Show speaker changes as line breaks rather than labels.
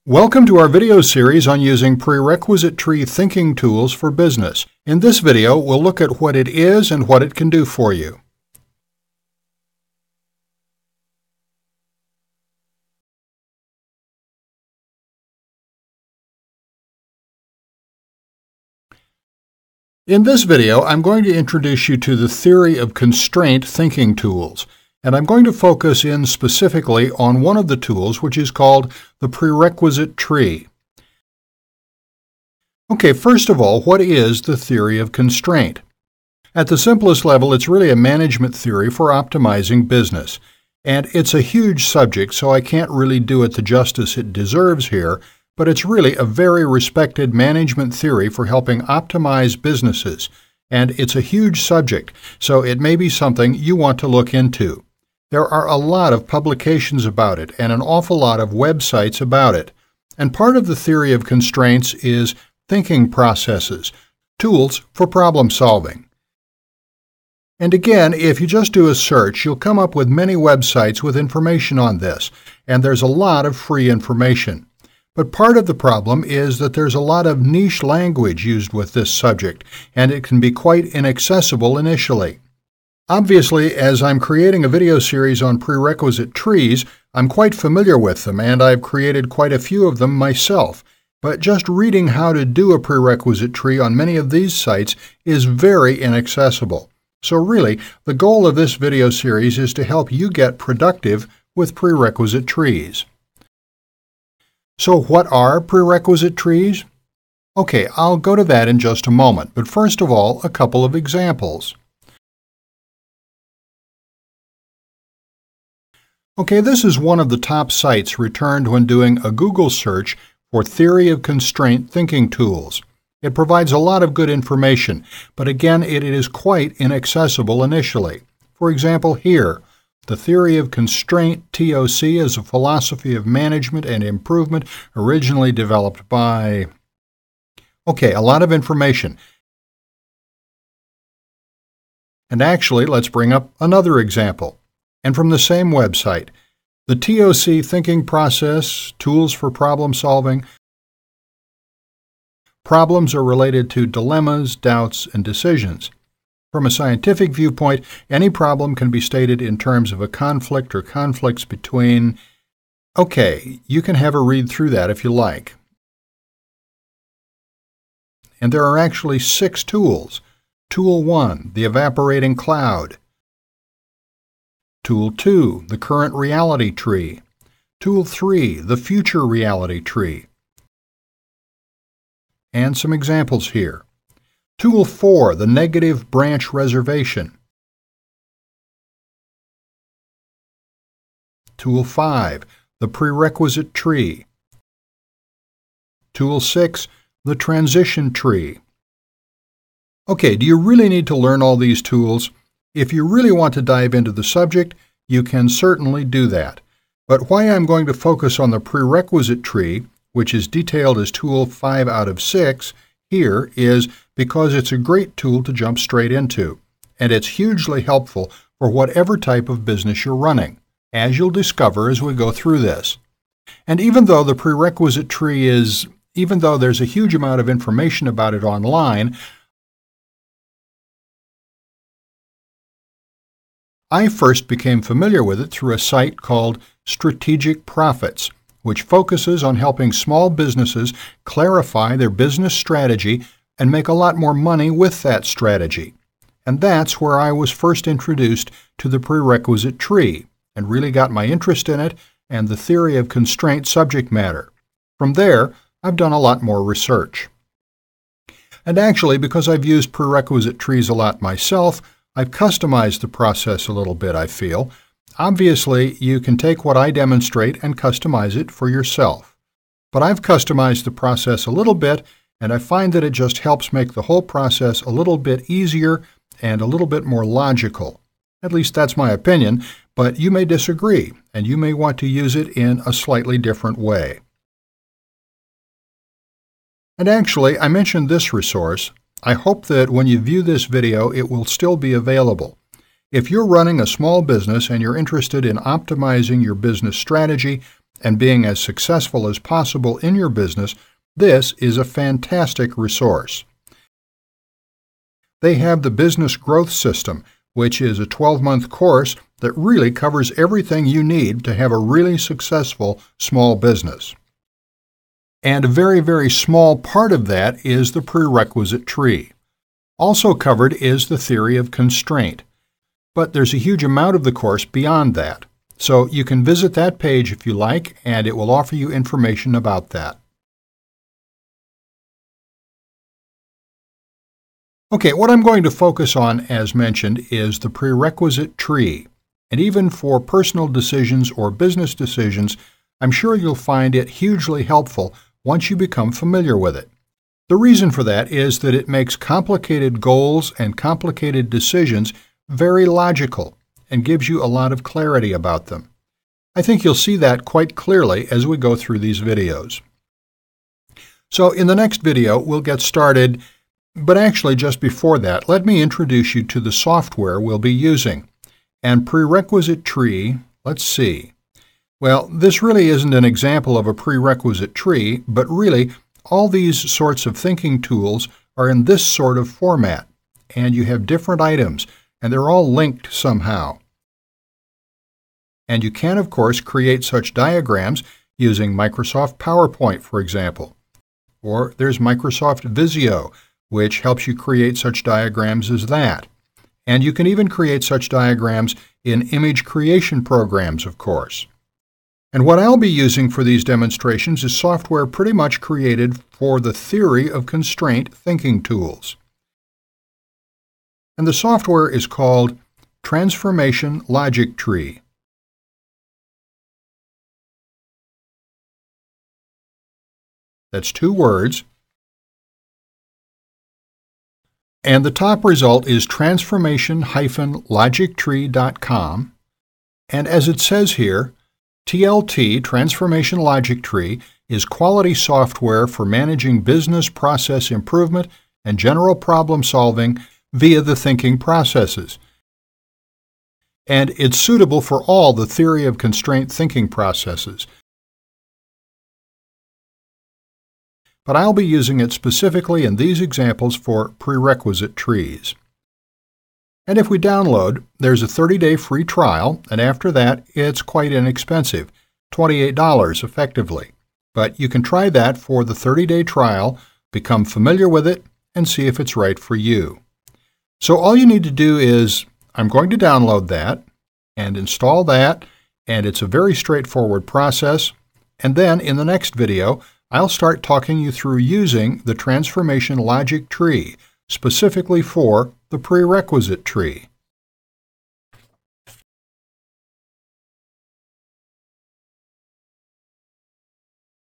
Welcome to our video series on using Prerequisite Tree thinking tools for business. In this video, we'll look at what it is and what it can do for you. In this video, I'm going to introduce you to the theory of constraint thinking tools. And I'm going to focus in specifically on one of the tools, which is called the Prerequisite Tree. Okay, first of all, what is the theory of constraint? At the simplest level, it's really a management theory for optimizing business. And it's a huge subject, so I can't really do it the justice it deserves here, but it's really a very respected management theory for helping optimize businesses. And it's a huge subject, so it may be something you want to look into. There are a lot of publications about it and an awful lot of websites about it. And part of the theory of constraints is thinking processes, tools for problem solving. And again, if you just do a search, you'll come up with many websites with information on this, and there's a lot of free information. But part of the problem is that there's a lot of niche language used with this subject, and it can be quite inaccessible initially. Obviously, as I'm creating a video series on prerequisite trees, I'm quite familiar with them, and I've created quite a few of them myself. But just reading how to do a prerequisite tree on many of these sites is very inaccessible. So really, the goal of this video series is to help you get productive with prerequisite trees. So what are prerequisite trees? Okay, I'll go to that in just a moment, but first of all, a couple of examples. Okay, this is one of the top sites returned when doing a Google search for theory of constraint thinking tools. It provides a lot of good information, but again, it is quite inaccessible initially. For example, here, the theory of constraint TOC is a philosophy of management and improvement originally developed by... Okay, a lot of information. And actually, let's bring up another example. And from the same website, the TOC thinking process, tools for problem solving. Problems are related to dilemmas, doubts, and decisions. From a scientific viewpoint, any problem can be stated in terms of a conflict or conflicts between... Okay, you can have a read through that if you like. And there are actually 6 tools. Tool 1, the evaporating cloud. Tool 2, the current reality tree. Tool 3, the future reality tree. And some examples here. Tool 4, the negative branch reservation. Tool 5, the prerequisite tree. Tool 6, the transition tree. Okay, do you really need to learn all these tools? If you really want to dive into the subject, you can certainly do that. But why I'm going to focus on the prerequisite tree, which is detailed as tool 5 out of 6, here is because it's a great tool to jump straight into, and it's hugely helpful for whatever type of business you're running, as you'll discover as we go through this. And even though the prerequisite tree even though there's a huge amount of information about it online, I first became familiar with it through a site called Strategic Profits, which focuses on helping small businesses clarify their business strategy and make a lot more money with that strategy. And that's where I was first introduced to the prerequisite tree and really got my interest in it and the theory of constraint subject matter. From there, I've done a lot more research. And actually, because I've used prerequisite trees a lot myself, I've customized the process a little bit, I feel. Obviously, you can take what I demonstrate and customize it for yourself. But I've customized the process a little bit, and I find that it just helps make the whole process a little bit easier and a little bit more logical. At least that's my opinion, but you may disagree, and you may want to use it in a slightly different way. And actually, I mentioned this resource. I hope that when you view this video, it will still be available. If you're running a small business and you're interested in optimizing your business strategy, and being as successful as possible in your business, this is a fantastic resource. They have the Business Growth System, which is a 12-month course that really covers everything you need to have a really successful small business. And a very, very small part of that is the Prerequisite Tree. Also covered is the theory of constraint. But there's a huge amount of the course beyond that. So you can visit that page if you like, and it will offer you information about that. Okay, what I'm going to focus on, as mentioned, is the Prerequisite Tree. And even for personal decisions or business decisions, I'm sure you'll find it hugely helpful once you become familiar with it. The reason for that is that it makes complicated goals and complicated decisions very logical and gives you a lot of clarity about them. I think you'll see that quite clearly as we go through these videos. So in the next video, we'll get started, but actually just before that, let me introduce you to the software we'll be using. And Prerequisite Tree, let's see. Well, this really isn't an example of a prerequisite tree, but really all these sorts of thinking tools are in this sort of format, and you have different items, and they're all linked somehow. And you can, of course, create such diagrams using Microsoft PowerPoint, for example. Or there's Microsoft Visio, which helps you create such diagrams as that. And you can even create such diagrams in image creation programs, of course. And what I'll be using for these demonstrations is software pretty much created for the theory of constraint thinking tools. And the software is called Transformation Logic Tree. That's 2 words. And the top result is transformation-logictree.com. And as it says here, TLT, Transformation Logic Tree, is quality software for managing business process improvement and general problem solving via the thinking processes. And it's suitable for all the theory of constraint thinking processes. But I'll be using it specifically in these examples for prerequisite trees. And if we download, there's a 30-day free trial, and after that, it's quite inexpensive, $28 effectively. But you can try that for the 30-day trial, become familiar with it, and see if it's right for you. So all you need to do is, I'm going to download that and install that, and it's a very straightforward process. And then in the next video, I'll start talking you through using the Transformation Logic Tree, specifically for the Prerequisite Tree.